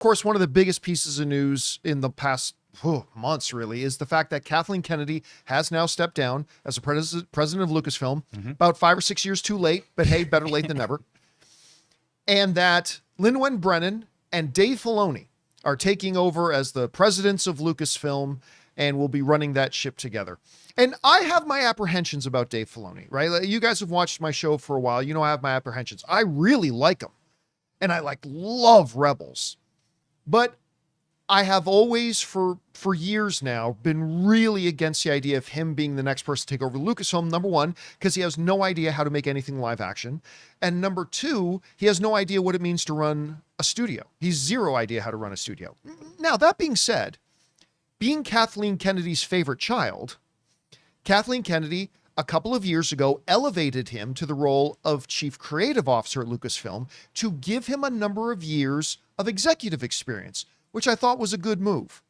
course, one of the biggest pieces of news in the past months, really, is the fact that Kathleen Kennedy has now stepped down as a president of Lucasfilm, about 5 or 6 years too late, but hey, better late than never. And that Lin-Wen Brennan and Dave Filoni are taking over as the presidents of Lucasfilm and will be running that ship together. And I have my apprehensions about Dave Filoni, right? You guys have watched my show for a while. You know I have my apprehensions. I really like him. And I love Rebels. But I have always, for years now, been really against the idea of him being the next person to take over Lucasfilm. Number one, because he has no idea how to make anything live action. And number two, he has no idea what it means to run a studio. He's zero idea how to run a studio. Now, that being said, being Kathleen Kennedy's favorite child, Kathleen Kennedy, a couple of years ago, elevated him to the role of chief creative officer at Lucasfilm to give him a number of years of executive experience, which I thought was a good move.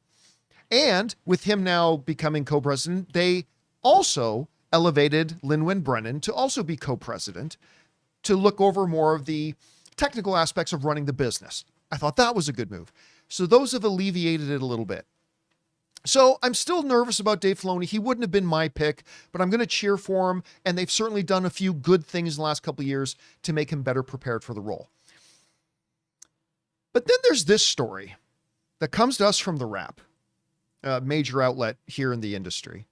And with him now becoming co-president, they also elevated Lin-Wen Brennan to also be co-president to look over more of the technical aspects of running the business. I thought that was a good move. So those have alleviated it a little bit. So I'm still nervous about Dave Filoni. He wouldn't have been my pick, but I'm going to cheer for him. And they've certainly done a few good things in the last couple of years to make him better prepared for the role. But then there's this story that comes to us from The Wrap, a major outlet here in the industry,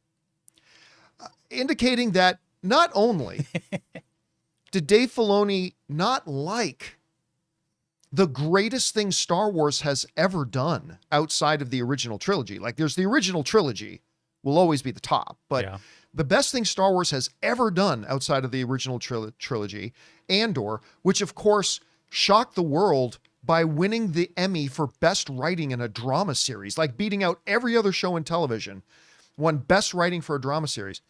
indicating that not only did Dave Filoni not like the greatest thing Star Wars has ever done outside of the original trilogy. There's the original trilogy will always be the top, but the best thing Star Wars has ever done outside of the original trilogy, Andor, which of course shocked the world by winning the Emmy for best writing in a drama series, beating out every other show in television, won best writing for a drama series,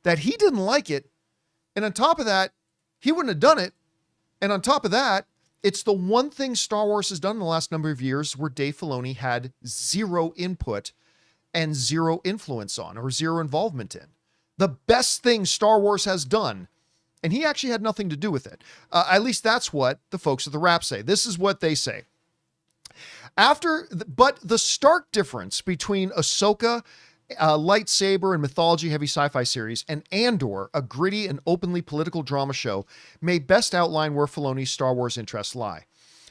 that he didn't like it. And on top of that, he wouldn't have done it. And on top of that, it's the one thing Star Wars has done in the last number of years where Dave Filoni had zero input and zero influence on, or zero involvement in. The best thing Star Wars has done, and he actually had nothing to do with it. At least that's what the folks at The Wrap say. This is what they say. But the stark difference between Ahsoka, a lightsaber and mythology-heavy sci-fi series, and Andor, a gritty and openly political drama show, may best outline where Filoni's Star Wars interests lie.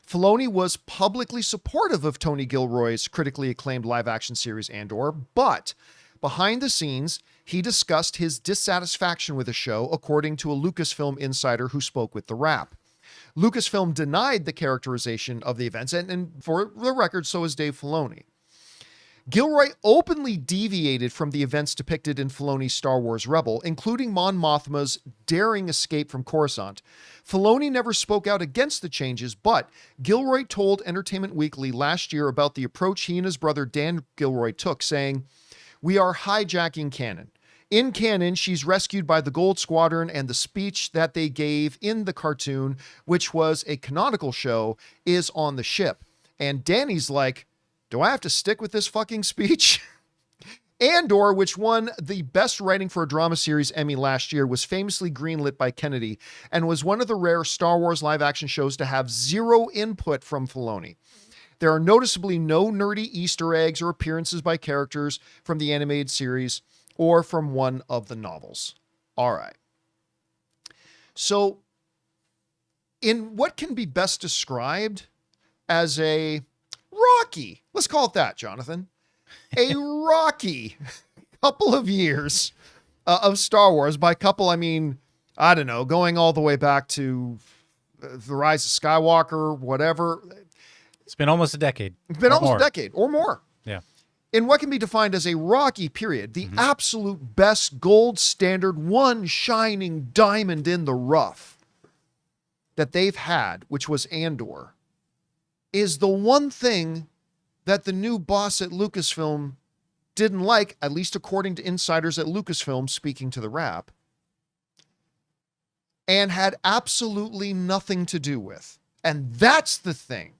Filoni was publicly supportive of Tony Gilroy's critically acclaimed live-action series Andor, but behind the scenes, he discussed his dissatisfaction with the show, according to a Lucasfilm insider who spoke with The Wrap. Lucasfilm denied the characterization of the events, and for the record, so is Dave Filoni. Gilroy openly deviated from the events depicted in Filoni's Star Wars Rebel, including Mon Mothma's daring escape from Coruscant. Filoni never spoke out against the changes, but Gilroy told Entertainment Weekly last year about the approach he and his brother Dan Gilroy took, saying, "We are hijacking canon. In canon, she's rescued by the Gold Squadron, and the speech that they gave in the cartoon, which was a canonical show, is on the ship." And Danny's like, do I have to stick with this fucking speech? Andor, which won the Best Writing for a Drama Series Emmy last year, was famously greenlit by Kennedy and was one of the rare Star Wars live-action shows to have zero input from Filoni. There are noticeably no nerdy Easter eggs or appearances by characters from the animated series or from one of the novels. All right. So, in what can be best described as a rocky, let's call it that, Jonathan, a rocky couple of years of Star Wars. By couple, I mean, I don't know, going all the way back to The Rise of Skywalker, whatever. It's been almost a decade. It's been almost a decade or more. Yeah. In what can be defined as a rocky period, the absolute best gold standard, one shining diamond in the rough that they've had, which was Andor, is the one thing that the new boss at Lucasfilm didn't like, at least according to insiders at Lucasfilm speaking to The Wrap, and had absolutely nothing to do with. And that's the thing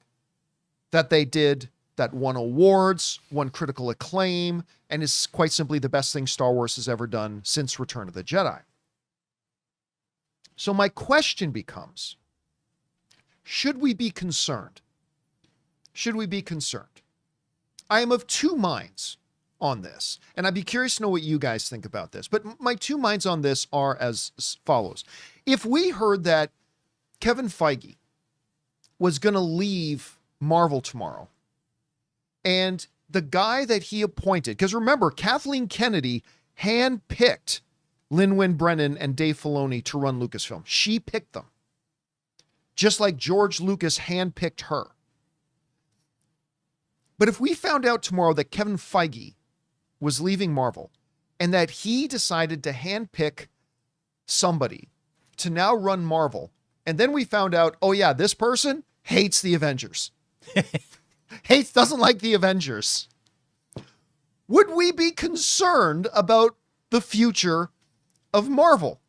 that they did that won awards, won critical acclaim, and is quite simply the best thing Star Wars has ever done since Return of the Jedi. So my question becomes, should we be concerned should we be concerned? I am of two minds on this, and I'd be curious to know what you guys think about this. But my two minds on this are as follows. If we heard that Kevin Feige was going to leave Marvel tomorrow, and the guy that he appointed, because remember, Kathleen Kennedy handpicked Lin-Wyn Brennan and Dave Filoni to run Lucasfilm. She picked them, just like George Lucas handpicked her. But if we found out tomorrow that Kevin Feige was leaving Marvel and that he decided to handpick somebody to now run Marvel, and then we found out, oh yeah, this person hates the Avengers. Doesn't like the Avengers. Would we be concerned about the future of Marvel?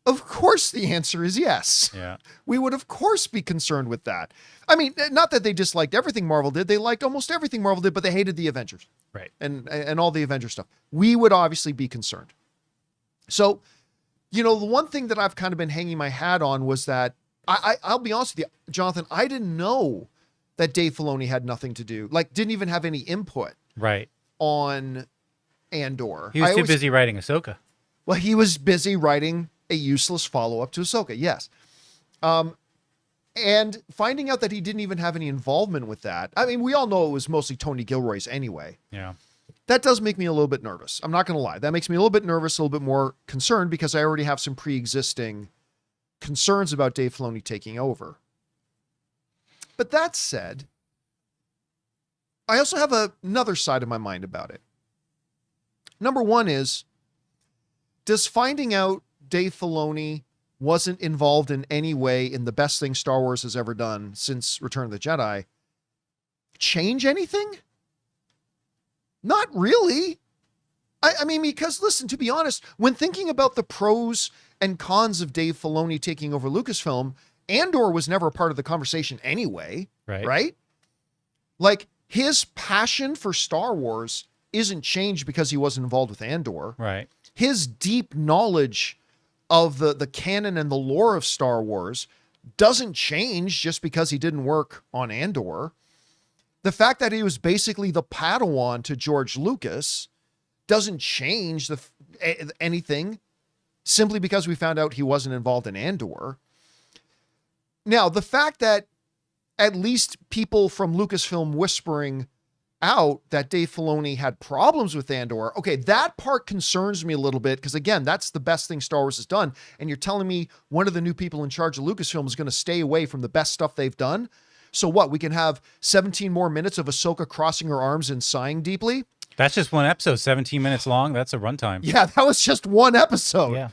Of course the answer is yes. Yeah. We would of course be concerned with that. I mean, not that they disliked everything Marvel did. They liked almost everything Marvel did, but they hated the Avengers. Right. And all the Avengers stuff. We would obviously be concerned. So, the one thing that I've kind of been hanging my hat on was that I'll be honest with you, Jonathan, I didn't know that Dave Filoni had nothing to do, didn't even have any input Right. on Andor. He was too busy writing Ahsoka. Well, he was busy writing a useless follow-up to Ahsoka, yes. And finding out that he didn't even have any involvement with that. I mean, we all know it was mostly Tony Gilroy's anyway. Yeah. That does make me a little bit nervous. I'm not going to lie. That makes me a little bit nervous, a little bit more concerned, because I already have some pre-existing concerns about Dave Filoni taking over. But that said, I also have another side of my mind about it. Number one is, does finding out Dave Filoni wasn't involved in any way in the best thing Star Wars has ever done since Return of the Jedi change anything? Not really. I mean, because listen, to be honest, when thinking about the pros and cons of Dave Filoni taking over Lucasfilm, Andor was never a part of the conversation anyway. Right? Like, his passion for Star Wars isn't changed because he wasn't involved with Andor. Right. His deep knowledge of the canon and the lore of Star Wars doesn't change just because he didn't work on Andor. The fact that he was basically the Padawan to George Lucas doesn't change anything simply because we found out he wasn't involved in Andor. Now, the fact that at least people from Lucasfilm whispering out that Dave Filoni had problems with Andor, okay, that part concerns me a little bit, because again, that's the best thing Star Wars has done, and you're telling me one of the new people in charge of Lucasfilm is going to stay away from the best stuff they've done? So what, we can have 17 more minutes of Ahsoka crossing her arms and sighing deeply? That's just one episode, 17 minutes long. That's a runtime. Yeah, that was just one episode. Yeah.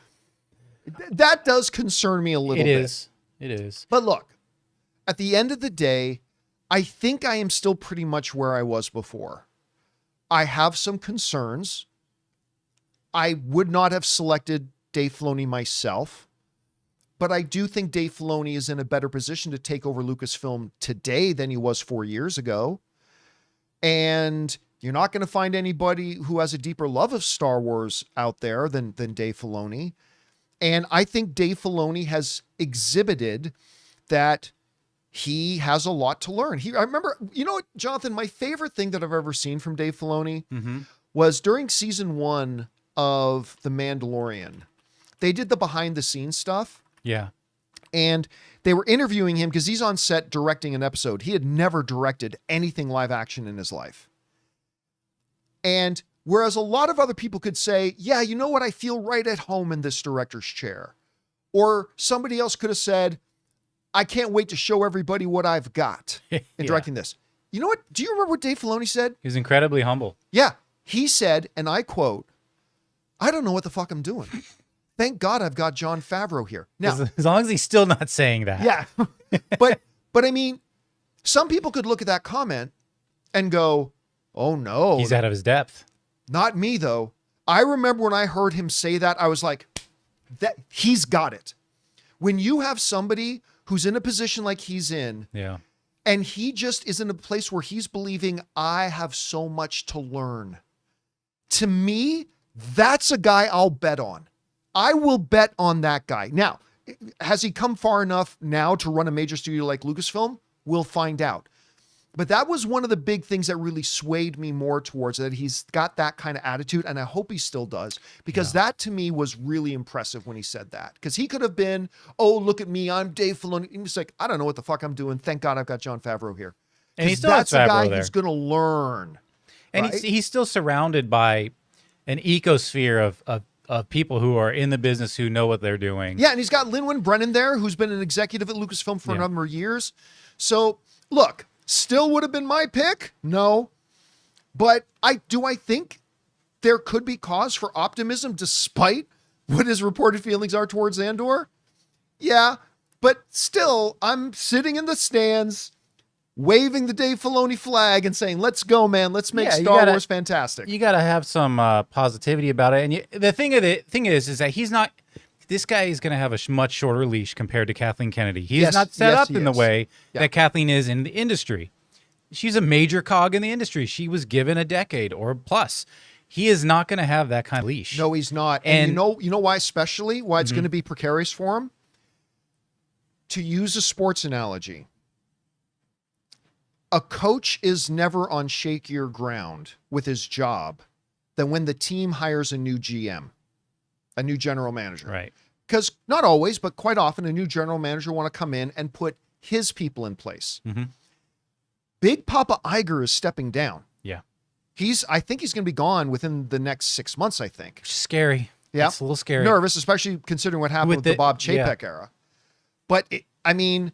That does concern me a little bit. It is. But look, at the end of the day, I think I am still pretty much where I was before. I have some concerns. I would not have selected Dave Filoni myself, but I do think Dave Filoni is in a better position to take over Lucasfilm today than he was 4 years ago. And you're not going to find anybody who has a deeper love of Star Wars out there than Dave Filoni. And I think Dave Filoni has exhibited that he has a lot to learn. I remember, Jonathan, my favorite thing that I've ever seen from Dave Filoni was during season 1 of The Mandalorian. They did the behind the scenes stuff. Yeah. And they were interviewing him because he's on set directing an episode. He had never directed anything live action in his life. And whereas a lot of other people could say, yeah, you know what? I feel right at home in this director's chair. Or somebody else could have said, I can't wait to show everybody what I've got in directing this. You know what? Do you remember what Dave Filoni said? He's incredibly humble. Yeah. He said, and I quote, I don't know what the fuck I'm doing. Thank God I've got Jon Favreau here. Now, as long as he's still not saying that. Yeah. but I mean, some people could look at that comment and go, oh no. He's out of his depth. Not me though. I remember when I heard him say that, I was like, that he's got it. When you have somebody who's in a position like he's in, yeah, and he just is in a place where he's believing, I have so much to learn. To me, that's a guy I'll bet on. I will bet on that guy. Now, has he come far enough now to run a major studio like Lucasfilm? We'll find out. But that was one of the big things that really swayed me more towards that. He's got that kind of attitude, and I hope he still does, because that to me was really impressive when he said that. Because he could have been, oh, look at me, I'm Dave Filoni. And he's like, I don't know what the fuck I'm doing. Thank God I've got John Favreau here. And he still has that's a guy Favreau there. who's going to learn. And right? he's still surrounded by an ecosphere of people who are in the business, who know what they're doing. Yeah, and he's got Lin-Manuel Brennan there, who's been an executive at Lucasfilm for a number of years. So, look, still would have been my pick? No. But I think there could be cause for optimism despite what his reported feelings are towards Andor? Yeah, but still, I'm sitting in the stands waving the Dave Filoni flag and saying, let's go, man. Let's make Star Wars fantastic. You got to have some positivity about it. And the thing is that he's not, this guy is going to have a much shorter leash compared to Kathleen Kennedy. He's not set up in the way that Kathleen is in the industry. She's a major cog in the industry. She was given a decade or plus. He is not going to have that kind of leash. No, he's not. And you know why, especially why it's going to be precarious for him? To use a sports analogy, a coach is never on shakier ground with his job than when the team hires a new GM, a new general manager. Right. Because not always, but quite often, a new general manager want to come in and put his people in place. Big Papa Iger is stepping down. Yeah. I think he's going to be gone within the next 6 months, I think. Scary. Yeah. It's a little scary. Nervous, especially considering what happened with the Bob Chapek era. But, and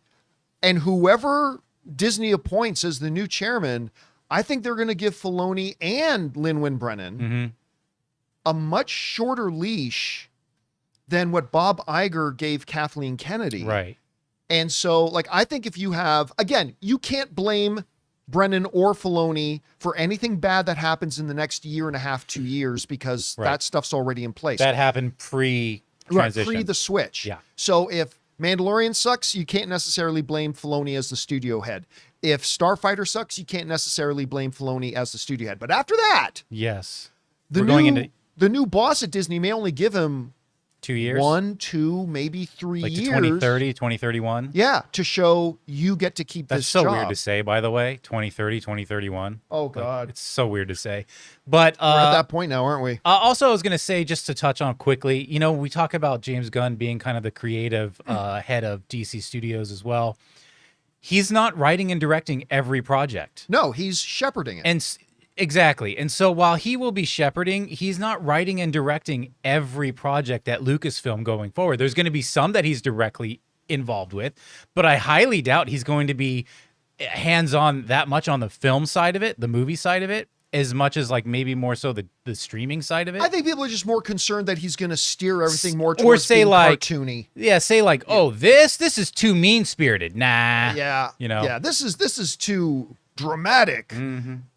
whoever Disney appoints as the new chairman, I think they're going to give Filoni and Lin-Manuel Brennan a much shorter leash than what Bob Iger gave Kathleen Kennedy. Right. And so, I think if you have, again, you can't blame Brennan or Filoni for anything bad that happens in the next year and a half, 2 years, because that stuff's already in place. That happened pre-transition. Pre the switch. Yeah. So if Mandalorian sucks, you can't necessarily blame Filoni as the studio head. If Starfighter sucks, you can't necessarily blame Filoni as the studio head. But after that, yes, the new boss at Disney may only give him 2 years, 1, 2, maybe 3 like years, 2030, 2031. Yeah, to show you get to keep That's this so job. weird to say, by the way. 2030, 2031. Oh God, it's so weird to say. But we're at that point now, aren't we? Also, I was going to say, just to touch on quickly, we talk about James Gunn being kind of the creative head of DC Studios as well. He's not writing and directing every project. No, he's shepherding it. Exactly. And so while he will be shepherding, he's not writing and directing every project at Lucasfilm going forward. There's going to be some that he's directly involved with, but I highly doubt he's going to be hands-on that much on the film side of it, the movie side of it, as much as maybe more so the streaming side of it. I think people are just more concerned that he's going to steer everything more towards being cartoony. Yeah, say oh, this is too mean-spirited. Nah. Yeah. Yeah, this is too dramatic.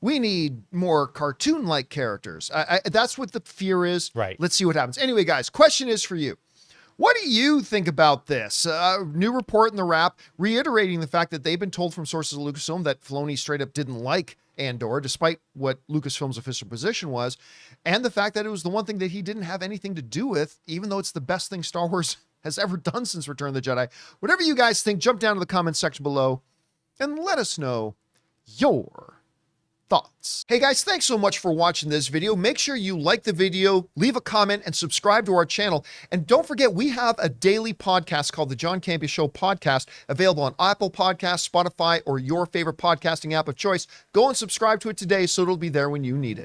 We need more cartoon-like characters. That's what the fear is. Right. Let's see what happens. Anyway, guys, question is for you. What do you think about this? New report in the Wrap reiterating the fact that they've been told from sources of Lucasfilm that Filoni straight up didn't like Andor, despite what Lucasfilm's official position was, and the fact that it was the one thing that he didn't have anything to do with, even though it's the best thing Star Wars has ever done since Return of the Jedi. Whatever you guys think, jump down to the comments section below and let us know your thoughts. Hey guys, thanks so much for watching this video. Make sure you like the video, leave a comment, and subscribe to our channel. And don't forget, we have a daily podcast called the John Campea Show podcast, available on Apple Podcasts, Spotify, or your favorite podcasting app of choice. Go and subscribe to it today so it'll be there when you need it.